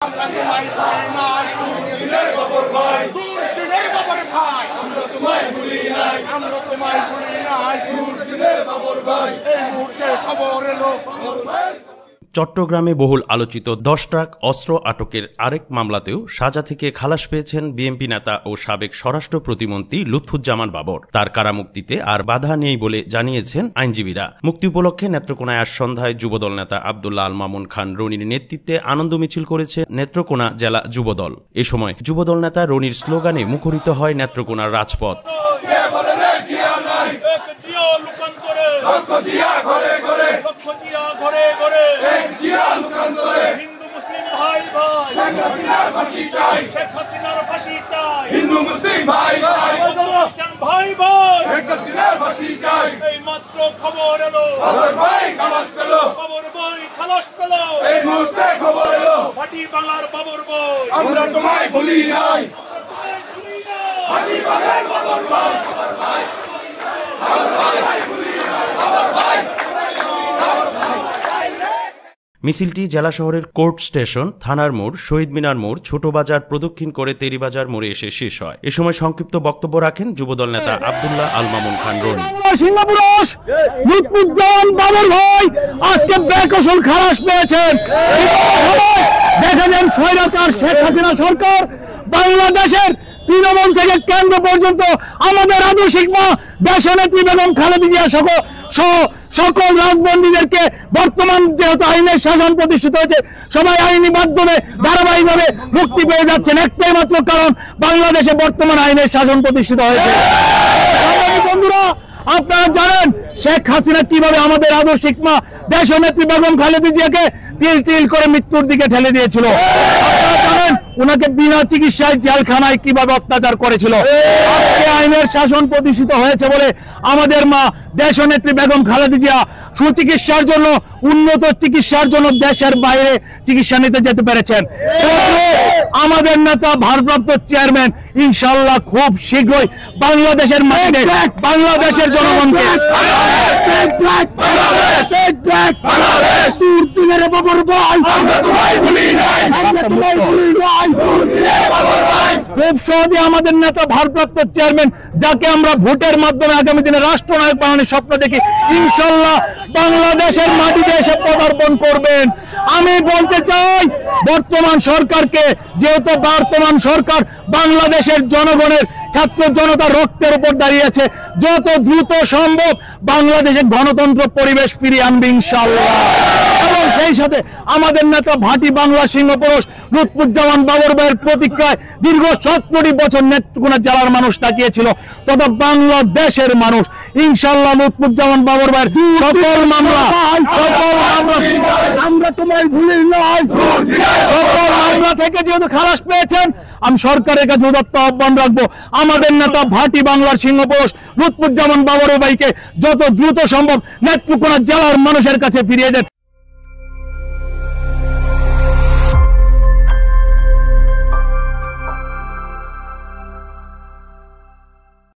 আমরা তোমায় ভুলি নাই, দুর্দিনের বাবর ভাই, দুর্দিনের বাবর ভাই, আমরা তোমায় ভুলি নাই, আমরা তোমায় ভুলি নাই, দুর্দিনের বাবর ভাই। এই মুহূর্তে খবর এলো চট্টগ্রামে বহুল আলোচিত 10 ট্রাক অস্ত্র আটকের আরেক মামলাতেও সাজা থেকে খালাস পেয়েছেন বিএনপি নেতা ও সাবেক স্বরাষ্ট্র প্রতিমন্ত্রী লুৎফুজ্জামান বাবর। তার কারামুক্তিতে আর বাধা নেই বলে জানিয়েছেন আইনজীবীরা। মুক্তি উপলক্ষে নেত্রকোনায় আজ সন্ধ্যায় যুবদল নেতা আব্দুল্লাহ আল মামুন খান রনির নেতৃত্বে আনন্দ মিছিল করেছে নেত্রকোনা জেলা যুবদল। এ সময় যুবদল নেতা রনির স্লোগানে মুখরিত হয় নেত্রকোনার রাজপথ। হিন্দু মুসলিম ভাই ভাই, শেখ হাসিনার ফাঁসি চাই, হিন্দু মুসলিম ভাই ভাই, খ্রিস্টান ভাই ভাই, শেখ হাসিনার ফাঁসি চাই। এই মাত্র খবর এলো বাবর ভাই খালাস পেল, বাবর ভাই খালাস পেল, এই মুহূর্তে খবর এলো ভাটি বাংলার বাবর ভাই, আমরা তোমায় ভুলি নাই, ভাটি বাংলার বাবর ভাই, বাবর ভাই, বাবর ভাই ভুলি নাই, বাবর ভাই। মিছিলটি জেলা শহরের কোর্ট স্টেশন, থানার মোড়, শহীদ মিনার মোড়, ছোট বাজার প্রদক্ষিণ করে তেরিবাজার মোড়ে এসে শেষ হয়। এ সময় সংক্ষিপ্ত বক্তব্য রাখেন যুবদল নেতা আব্দুল্লাহ আল মামুন খান রনি। লুৎফুজ্জামান বাবর ভাই আজকে বেকসুর খালাস পেয়েছেন। দেখেছেন স্বৈরাচার শেখ হাসিনা সরকার বাংলাদেশের তৃণমূল থেকে কেন্দ্র পর্যন্ত আমাদের আদর্শিক মা দেশনেত্রী বেগম খালেদা জিয়া সকল রাজবন্দীদেরকে বর্তমান যেহেতু আইনের শাসন প্রতিষ্ঠিত হয়েছে, সবাই আইনি মাধ্যমে ধারাবাহিকভাবে মুক্তি পেয়ে যাচ্ছেন। একটাই মাত্র কারণ, বাংলাদেশে বর্তমান আইনের শাসন প্রতিষ্ঠিত হয়েছে। বন্ধুরা, আপনারা জানেন শেখ হাসিনা কিভাবে আমাদের আদর্শিক মা দেশনেত্রী বেগম খালেদা জিয়াকে তিল তিল করে মৃত্যুর দিকে ঠেলে দিয়েছিল। আপনারা জানেন ওনাকে বিনা চিকিৎসায় জেলখানায় কিভাবে অত্যাচার করেছিল। আজকে আইনের শাসন প্রতিষ্ঠিত হয়েছে বলে আমাদের মা দেশনেত্রী বেগম খালেদা জিয়া সুচিকিৎসার জন্য, উন্নত চিকিৎসার জন্য দেশের বাইরে চিকিৎসা নিতে যেতে পেরেছেন। আমাদের নেতা ভারপ্রাপ্ত চেয়ারম্যান ইনশাআল্লাহ খুব শীঘ্রই বাংলাদেশের মাটিতে বাংলাদেশের জনগণকে খুব সহজে আমাদের নেতা ভারপ্রাপ্ত চেয়ারম্যান, যাকে আমরা ভোটের মাধ্যমে আগামী দিনে রাষ্ট্রনায়ক বানানোর স্বপ্ন দেখি, ইনশাআল্লাহ বাংলাদেশের মাটিতে এসে পদার্পণ করবেন। আমি বলতে চাই বর্তমান সরকারকে, যেহেতু বর্তমান সরকার বাংলাদেশের জনগণের ছাত্র জনতার রক্তের উপর দাঁড়িয়েছে, যত দ্রুত সম্ভব বাংলাদেশের গণতন্ত্র পরিবেশ ফিরিয়ে আনবে ইনশাআল্লাহ। এবং সেই সাথে আমাদের নেতা ভাটি বাংলা সিংহপুরুষ লুৎফুজ্জামান বাবর ভাইয়ের প্রতীক্ষায় দীর্ঘ 17 বছর নেত্রকোনা জেলার মানুষ তাকিয়েছিল, তথা বাংলাদেশের মানুষ। ইনশাআল্লাহ লুৎফুজ্জামান বাবর ভাইয়ের সকল মামলা আমরা তোমায় ভুলি নাই, সকল মামলা থেকে যেহেতু খালাস পেয়েছেন, আমি সরকারের কাছে উদাত্ত আহ্বান রাখবো আমাদের নেতা ভাটি বাংলার সিংহপুরুষ লুৎফুজ্জামান বাবর ভাইকে যত দ্রুত সম্ভব নেত্রকোনা জেলার মানুষের কাছে ফিরিয়ে দেন।